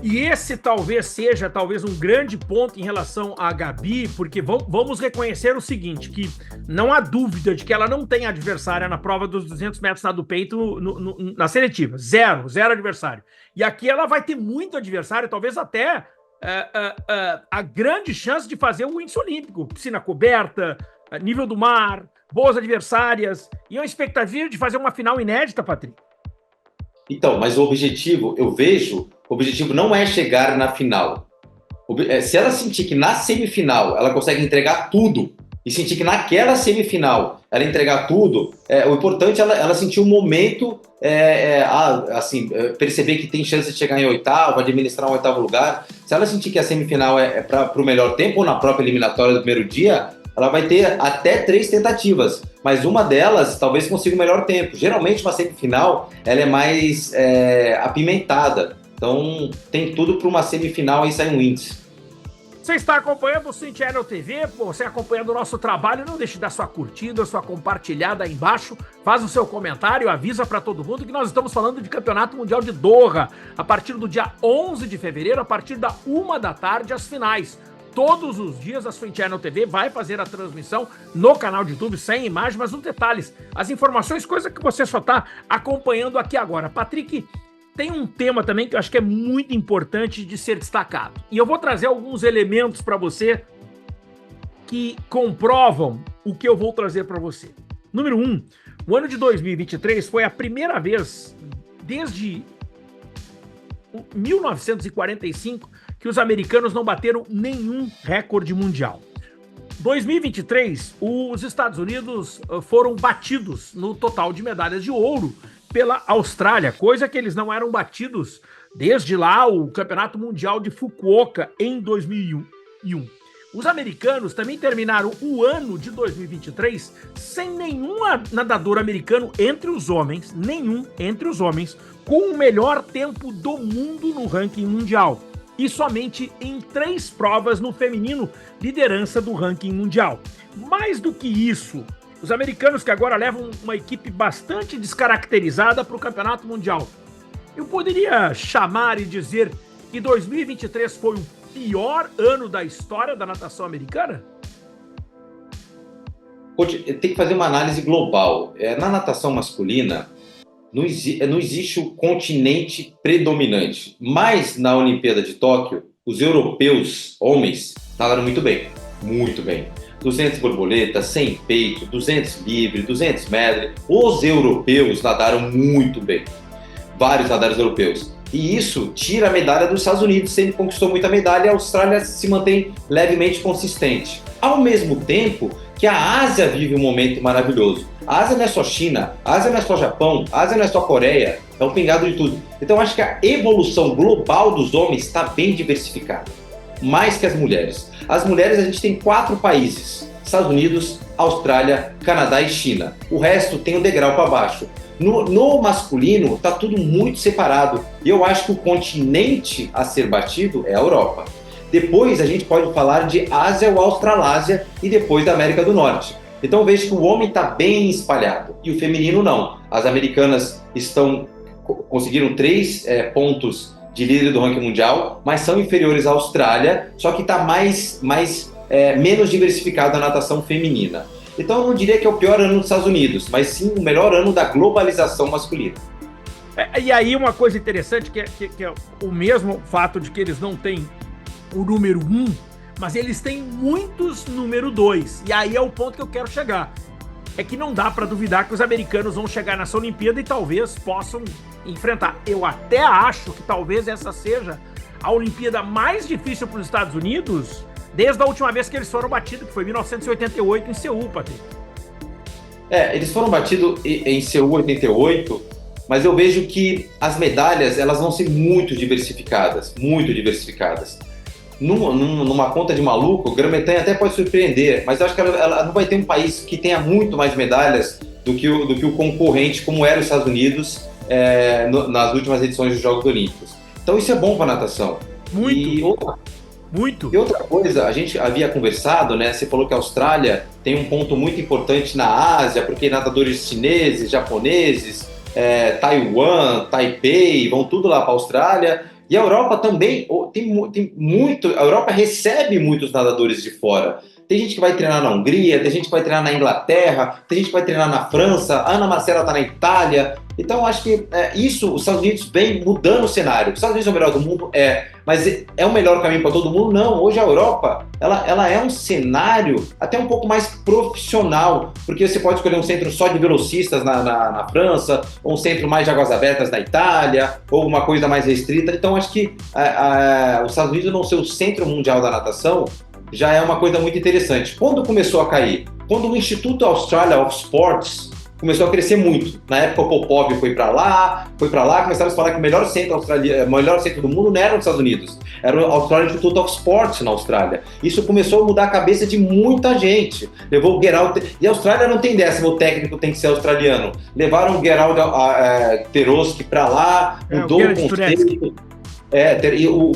E esse talvez seja um grande ponto em relação à Gabi, porque vamos reconhecer o seguinte, que não há dúvida de que ela não tem adversária na prova dos 200 metros nado peito na seletiva. Zero adversário. E aqui ela vai ter muito adversário, talvez até a grande chance de fazer o índice olímpico. Piscina coberta, nível do mar, boas adversárias, e uma expectativa de fazer uma final inédita, Patrick. Então, mas o objetivo não é chegar na final. Se ela sentir que na semifinal ela consegue entregar tudo e sentir que naquela semifinal ela entregar tudo, o importante é ela sentir o momento, perceber que tem chance de chegar em oitavo, administrar um oitavo lugar. Se ela sentir que a semifinal é para o melhor tempo ou na própria eliminatória do primeiro dia, ela vai ter até 3 tentativas, mas uma delas talvez consiga o melhor tempo. Geralmente uma semifinal ela é mais apimentada, então tem tudo para uma semifinal e sair um índice. Você está acompanhando o Swim Channel TV, você acompanhando o nosso trabalho, não deixe de dar sua curtida, sua compartilhada aí embaixo, faz o seu comentário, avisa para todo mundo que nós estamos falando de Campeonato Mundial de Doha, a partir do dia 11 de fevereiro, a partir da 1 da tarde, as finais. Todos os dias a Swim Channel TV vai fazer a transmissão no canal de YouTube, sem imagem, mas nos detalhes, as informações, coisa que você só está acompanhando aqui agora. Patrick, tem um tema também que eu acho que é muito importante de ser destacado. E eu vou trazer alguns elementos para você que comprovam o que eu vou trazer para você. Número 1, o ano de 2023 foi a primeira vez desde 1945 que os americanos não bateram nenhum recorde mundial. 2023, os Estados Unidos foram batidos no total de medalhas de ouro pela Austrália, coisa que eles não eram batidos desde lá o Campeonato Mundial de Fukuoka em 2001. Os americanos também terminaram o ano de 2023 sem nenhum nadador americano entre os homens, com o melhor tempo do mundo no ranking mundial. E somente em 3 provas no feminino, liderança do ranking mundial. Mais do que isso, os americanos que agora levam uma equipe bastante descaracterizada para o Campeonato Mundial. Eu poderia chamar e dizer que 2023 foi o pior ano da história da natação americana? Tem que fazer uma análise global. Na natação masculina, não existe o continente predominante. Mas na Olimpíada de Tóquio, os europeus, homens, nadaram muito bem. Muito bem. 200 borboleta, 100 peito, 200 livre, 200 medley. Os europeus nadaram muito bem. Vários nadares europeus. E isso tira a medalha dos Estados Unidos, sempre conquistou muita medalha, e a Austrália se mantém levemente consistente. Ao mesmo tempo que a Ásia vive um momento maravilhoso. A Ásia não é só China, a Ásia não é só Japão, a Ásia não é só Coreia, é um pingado de tudo. Então acho que a evolução global dos homens está bem diversificada, mais que as mulheres. As mulheres a gente tem 4 países, Estados Unidos, Austrália, Canadá e China. O resto tem um degrau para baixo. No masculino, está tudo muito separado. E eu acho que o continente a ser batido é a Europa. Depois a gente pode falar de Ásia ou Australásia e depois da América do Norte. Então eu vejo que o homem está bem espalhado e o feminino não. As americanas conseguiram 3 pontos de líder do ranking mundial, mas são inferiores à Austrália, só que está menos diversificado a natação feminina. Então eu não diria que é o pior ano dos Estados Unidos, mas sim o melhor ano da globalização masculina. E aí uma coisa interessante que é o mesmo fato de que eles não têm o número 1, mas eles têm muitos número 2. E aí é o ponto que eu quero chegar. É que não dá para duvidar que os americanos vão chegar nessa Olimpíada e talvez possam enfrentar. Eu até acho que talvez essa seja a Olimpíada mais difícil para os Estados Unidos desde a última vez que eles foram batidos, que foi em 1988 em Seul, Patrick. Eles foram batidos em Seul 88, mas eu vejo que as medalhas elas vão ser muito diversificadas, muito diversificadas. Numa conta de maluco, Grã-Bretanha até pode surpreender, mas eu acho que ela não vai ter um país que tenha muito mais medalhas do que o concorrente, como era os Estados Unidos nas últimas edições dos Jogos Olímpicos. Então isso é bom para a natação. Muito. E outra coisa, a gente havia conversado, né? Você falou que a Austrália tem um ponto muito importante na Ásia, porque nadadores chineses, japoneses, Taiwan, Taipei, vão tudo lá para a Austrália. E a Europa também tem muito. A Europa recebe muitos nadadores de fora. Tem gente que vai treinar na Hungria, tem gente que vai treinar na Inglaterra, tem gente que vai treinar na França, a Ana Marcela está na Itália. Então, acho que isso, os Estados Unidos vem mudando o cenário. Os Estados Unidos é o melhor do mundo? Mas é o melhor caminho para todo mundo? Não. Hoje a Europa, ela é um cenário até um pouco mais profissional, porque você pode escolher um centro só de velocistas na França, ou um centro mais de águas abertas na Itália, ou uma coisa mais restrita. Então, acho que os Estados Unidos não ser o centro mundial da natação já é uma coisa muito interessante. Quando começou a cair? Quando o Instituto Australia of Sports começou a crescer muito. Na época o Popov foi para lá, começaram a falar que o melhor centro do mundo não era nos Estados Unidos, era o Australian Institute of Sports na Austrália. Isso começou a mudar a cabeça de muita gente. Levou o Gerald, e a Austrália não tem dessa, o técnico tem que ser australiano. Levaram o Gerald Teroski para lá, mudou o conceito.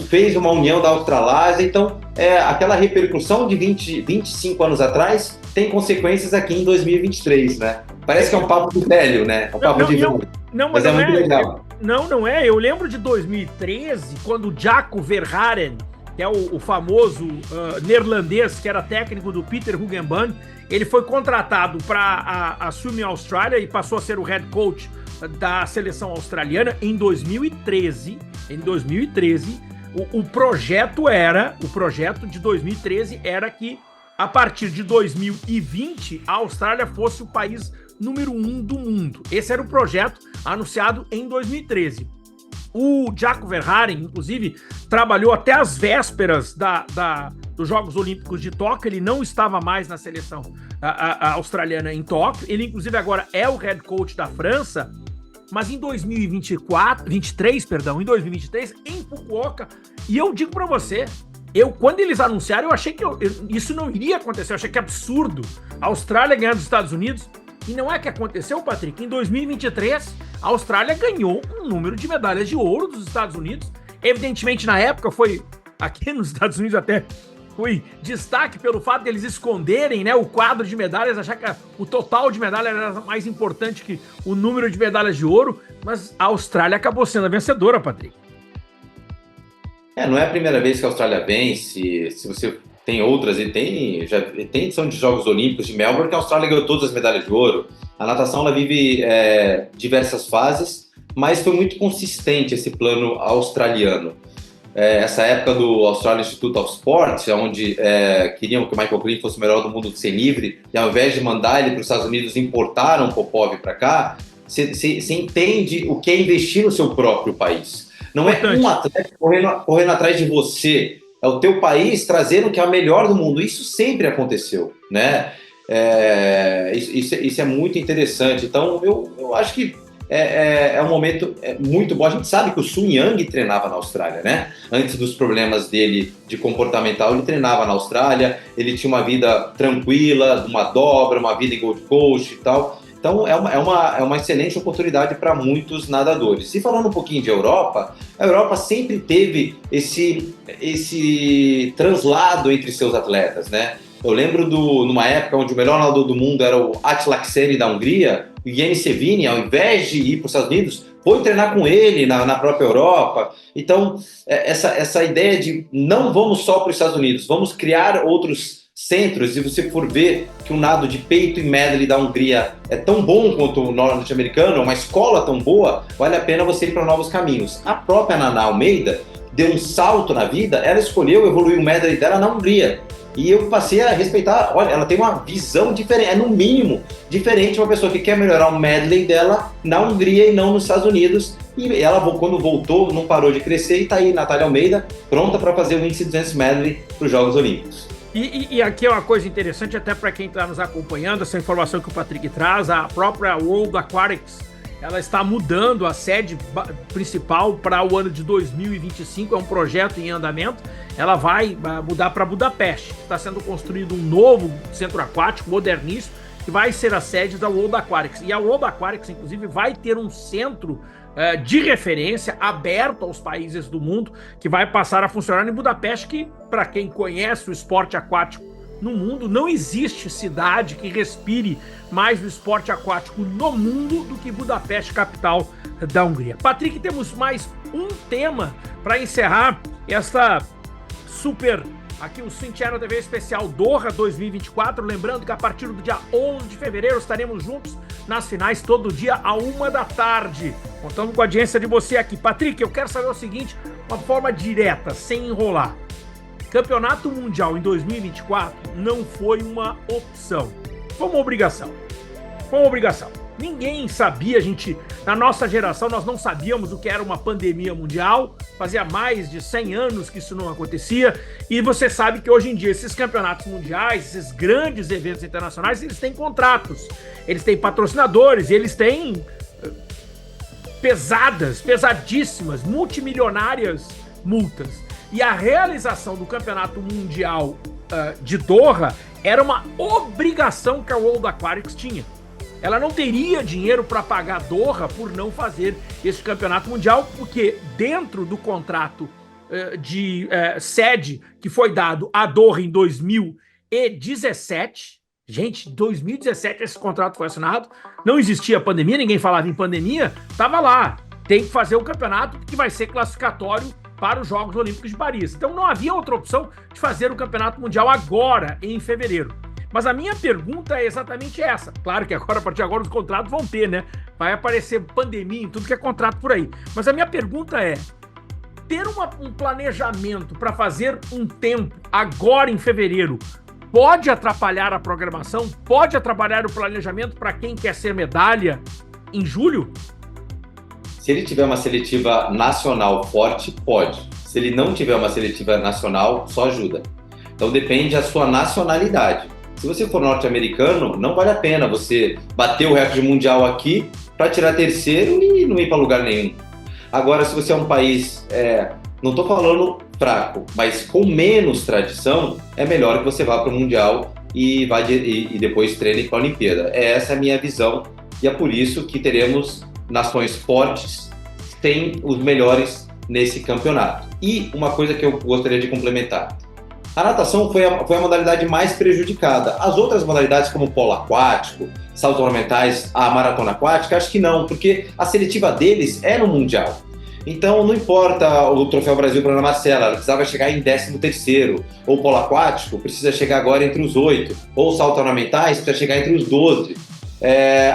Fez uma união da Australásia, então aquela repercussão de 25 anos atrás tem consequências aqui em 2023, né? Parece que é um papo de velho, né? É um papo de velho. Mas é muito legal. Não é. Eu lembro de 2013, quando o Jaco Verhaeren, que é o famoso neerlandês, que era técnico do Peter Hugenband, ele foi contratado para assumir a Austrália e passou a ser o head coach da seleção australiana em 2013. Em 2013, o projeto de 2013 era que, a partir de 2020, a Austrália fosse o país número 1 do mundo. Esse era o projeto anunciado em 2013. O Jaco Verhaeren, inclusive, trabalhou até as vésperas dos Jogos Olímpicos de Tóquio. Ele não estava mais na seleção a australiana em Tóquio. Ele, inclusive, agora é o head coach da França. Mas em 2023, em Fukuoka, e eu digo para você, quando eles anunciaram, eu achei que isso não iria acontecer. Eu achei que é absurdo a Austrália ganhar dos Estados Unidos. E não é que aconteceu, Patrick. Em 2023, a Austrália ganhou um número de medalhas de ouro dos Estados Unidos. Evidentemente, na época, foi aqui nos Estados Unidos até foi destaque pelo fato deles esconderem, né, o quadro de medalhas, achar que o total de medalhas era mais importante que o número de medalhas de ouro. Mas a Austrália acabou sendo a vencedora, Patrick. Não é a primeira vez que a Austrália vence. Se você tem outras, e tem edição de Jogos Olímpicos de Melbourne que a Austrália ganhou todas as medalhas de ouro. A natação ela vive diversas fases, mas foi muito consistente esse plano australiano. Essa época do Australian Institute of Sport, onde queriam que o Michael Green fosse o melhor do mundo de ser livre, e ao invés de mandar ele para os Estados Unidos, importaram o Popov para cá. Você entende o que é investir no seu próprio país. Não é um atleta correndo atrás de você, é o teu país trazendo o que é o melhor do mundo. Isso sempre aconteceu, né? Isso é muito interessante. Então, eu acho que é um momento muito bom. A gente sabe que o Sun Yang treinava na Austrália, né? Antes dos problemas dele de comportamental, ele treinava na Austrália, ele tinha uma vida tranquila, uma dobra, uma vida em Gold Coast e tal. Então, é uma excelente oportunidade para muitos nadadores. E falando um pouquinho de Europa, a Europa sempre teve esse translado entre seus atletas, né? Eu lembro numa época onde o melhor nadador do mundo era o Attila Kseni da Hungria, o Yeni Sevini, ao invés de ir para os Estados Unidos, foi treinar com ele na própria Europa. Então, essa ideia de não vamos só para os Estados Unidos, vamos criar outros centros. Se você for ver que o nado de peito e medley da Hungria é tão bom quanto o norte-americano, é uma escola tão boa, vale a pena você ir para novos caminhos. A própria Naná Almeida deu um salto na vida, ela escolheu evoluir o medley dela na Hungria. E eu passei a respeitar, olha, ela tem uma visão diferente, no mínimo diferente de uma pessoa que quer melhorar o medley dela na Hungria e não nos Estados Unidos. E ela, quando voltou, não parou de crescer e está aí, Natália Almeida, pronta para fazer o índice 200 medley para os Jogos Olímpicos. E aqui é uma coisa interessante, até para quem está nos acompanhando, essa informação que o Patrick traz, a própria World Aquatics, ela está mudando a sede principal para o ano de 2025, é um projeto em andamento. Ela vai mudar para Budapeste. Está sendo construído um novo centro aquático moderníssimo que vai ser a sede da World Aquatics. E a World Aquatics, inclusive, vai ter um centro de referência aberto aos países do mundo que vai passar a funcionar em Budapeste, que, para quem conhece o esporte aquático no mundo, não existe cidade que respire mais o esporte aquático no mundo do que Budapeste, capital da Hungria. Patrick, temos mais um tema para encerrar esta super, aqui o Swim Channel TV especial Doha 2024, lembrando que a partir do dia 11 de fevereiro estaremos juntos nas finais todo dia à 13h. Contamos com a audiência de você aqui. Patrick, eu quero saber o seguinte, uma forma direta, sem enrolar. Campeonato Mundial em 2024 não foi uma opção, foi uma obrigação. Foi uma obrigação. Ninguém sabia, na nossa geração, nós não sabíamos o que era uma pandemia mundial, fazia mais de 100 anos que isso não acontecia, e você sabe que hoje em dia esses campeonatos mundiais, esses grandes eventos internacionais, eles têm contratos, eles têm patrocinadores, eles têm pesadíssimas, multimilionárias multas. E a realização do Campeonato Mundial de Doha era uma obrigação que a World Aquatics tinha. Ela não teria dinheiro para pagar Doha por não fazer esse Campeonato Mundial, porque dentro do contrato de sede que foi dado a Doha em 2017, gente, 2017 esse contrato foi assinado, não existia pandemia, ninguém falava em pandemia, estava lá, tem que fazer o campeonato que vai ser classificatório para os Jogos Olímpicos de Paris. Então não havia outra opção de fazer o Campeonato Mundial agora, em fevereiro. Mas a minha pergunta é exatamente essa. Claro que agora, a partir de agora, os contratos vão ter, né? Vai aparecer pandemia em tudo que é contrato por aí. Mas a minha pergunta é, ter um planejamento para fazer um tempo agora em fevereiro pode atrapalhar a programação? Pode atrapalhar o planejamento para quem quer ser medalha em julho? Se ele tiver uma seletiva nacional forte, pode. Se ele não tiver uma seletiva nacional, só ajuda. Então depende da sua nacionalidade. Se você for norte-americano, não vale a pena você bater o recorde mundial aqui para tirar terceiro e não ir para lugar nenhum. Agora, se você é um país, não estou falando fraco, mas com menos tradição, é melhor que você vá para o Mundial e depois treine para a Olimpíada. Essa é a minha visão e é por isso que teremos nações fortes sem os melhores nesse campeonato. E uma coisa que eu gostaria de complementar. A natação foi a modalidade mais prejudicada. As outras modalidades, como polo aquático, saltos ornamentais, a maratona aquática, acho que não, porque a seletiva deles é no Mundial. Então, não importa o Troféu Brasil para a Ana Marcela, ela precisava chegar em 13º. Ou polo aquático, precisa chegar agora entre os 8. Ou saltos ornamentais, precisa chegar entre os 12.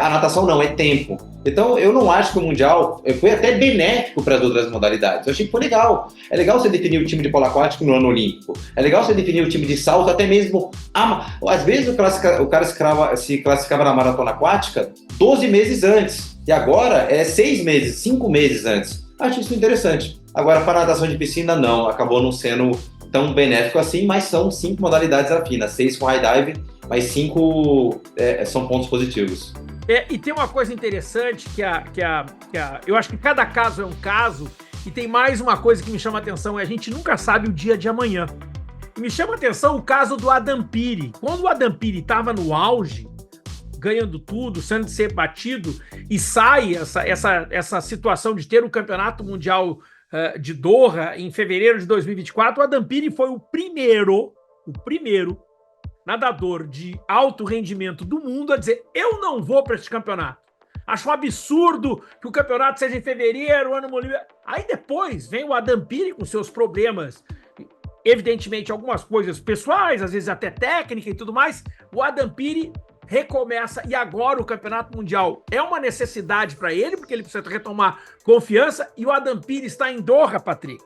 A natação não, é tempo. Então, eu não acho que o Mundial foi até benéfico para as outras modalidades. Eu achei que foi legal. É legal você definir o time de polo aquático no ano olímpico. É legal você definir o time de salto, até mesmo... Às vezes o cara se classificava na maratona aquática 12 meses antes. E agora é 6 meses, 5 meses antes. Acho isso interessante. Agora, para a natação de piscina, não. Acabou não sendo tão benéfico assim, mas são 5 modalidades afinas. 6 com high dive, mas 5 são pontos positivos. E tem uma coisa interessante eu acho que cada caso é um caso, e tem mais uma coisa que me chama a atenção, a gente nunca sabe o dia de amanhã. E me chama a atenção o caso do Adam Peary. Quando o Adam Peary estava no auge, ganhando tudo, sendo de ser batido, e sai essa situação de ter o Campeonato Mundial de Doha em fevereiro de 2024, o Adam Peary foi o primeiro nadador de alto rendimento do mundo a dizer: eu não vou para esse campeonato. Acho um absurdo que o campeonato seja em fevereiro, ano Olímpico. Aí depois vem o Adam Peary com seus problemas, evidentemente algumas coisas pessoais, às vezes até técnica e tudo mais. O Adam Peary recomeça e agora o Campeonato Mundial é uma necessidade para ele, porque ele precisa retomar confiança, e o Adam Peary está em Doha, Patrick.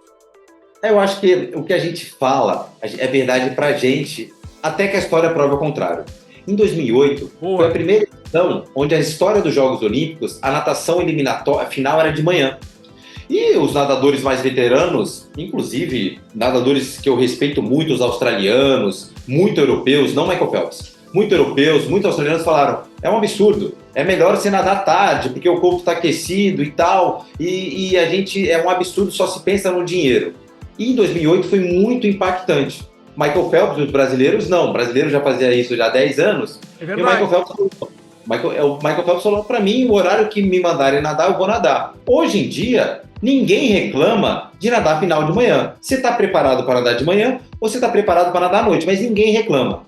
Eu acho que o que a gente fala é verdade pra gente, até que a história prova o contrário. Em 2008, foi a primeira edição onde a história dos Jogos Olímpicos, a natação eliminatória, a final era de manhã. E os nadadores mais veteranos, inclusive nadadores que eu respeito muito, os australianos, muito europeus, não Michael Phelps, muito europeus, muito australianos falaram: é um absurdo, é melhor você nadar tarde, porque o corpo está aquecido e tal, e a gente, é um absurdo, só se pensa no dinheiro. E em 2008 foi muito impactante. Michael Phelps, os brasileiros, não. O brasileiro já fazia isso já há 10 anos. É verdade. E o Michael Phelps falou para mim: o horário que me mandarem nadar, eu vou nadar. Hoje em dia, ninguém reclama de nadar final de manhã. Você está preparado para nadar de manhã ou você está preparado para nadar à noite, mas ninguém reclama.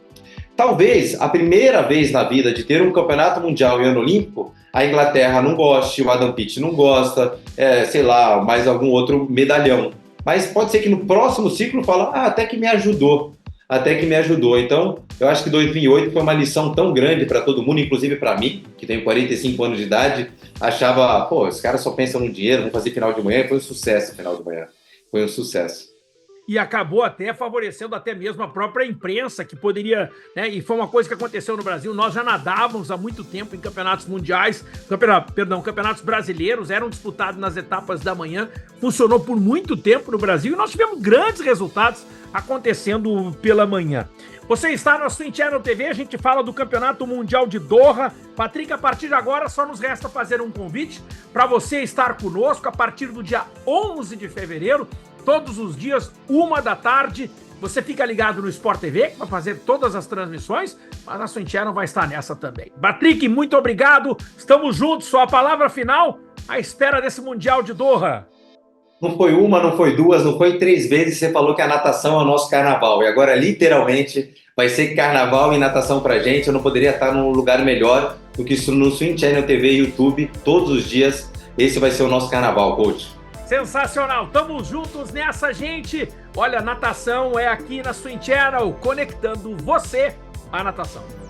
Talvez a primeira vez na vida de ter um campeonato mundial em ano olímpico, a Inglaterra não goste, o Adam Peary não gosta, sei lá, mais algum outro medalhão. Mas pode ser que no próximo ciclo fala: até que me ajudou. Então, eu acho que 2008 foi uma lição tão grande para todo mundo, inclusive para mim, que tenho 45 anos de idade, achava, os caras só pensam no dinheiro, vão fazer final de manhã. Foi um sucesso final de manhã. Foi um sucesso. E acabou até favorecendo até mesmo a própria imprensa, que poderia, né? E foi uma coisa que aconteceu no Brasil. Nós já nadávamos há muito tempo em campeonatos mundiais, campeonatos brasileiros, eram disputados nas etapas da manhã, funcionou por muito tempo no Brasil e nós tivemos grandes resultados acontecendo pela manhã. Você está na Swim Channel TV, a gente fala do Campeonato Mundial de Doha. Patrick, a partir de agora só nos resta fazer um convite para você estar conosco a partir do dia 11 de fevereiro, todos os dias, 13h. Você fica ligado no Sport TV, que vai fazer todas as transmissões, mas a Swim Channel vai estar nessa também. Patrick, muito obrigado, estamos juntos. Sua palavra final à espera desse Mundial de Doha. Não foi uma, não foi duas, não foi 3 vezes você falou que a natação é o nosso carnaval. E agora, literalmente, vai ser carnaval e natação pra gente. Eu não poderia estar num lugar melhor do que isso no Swim Channel TV e YouTube, todos os dias. Esse vai ser o nosso carnaval, coach. Sensacional, tamo juntos nessa, gente. Olha, natação é aqui na Swim Channel, conectando você A natação.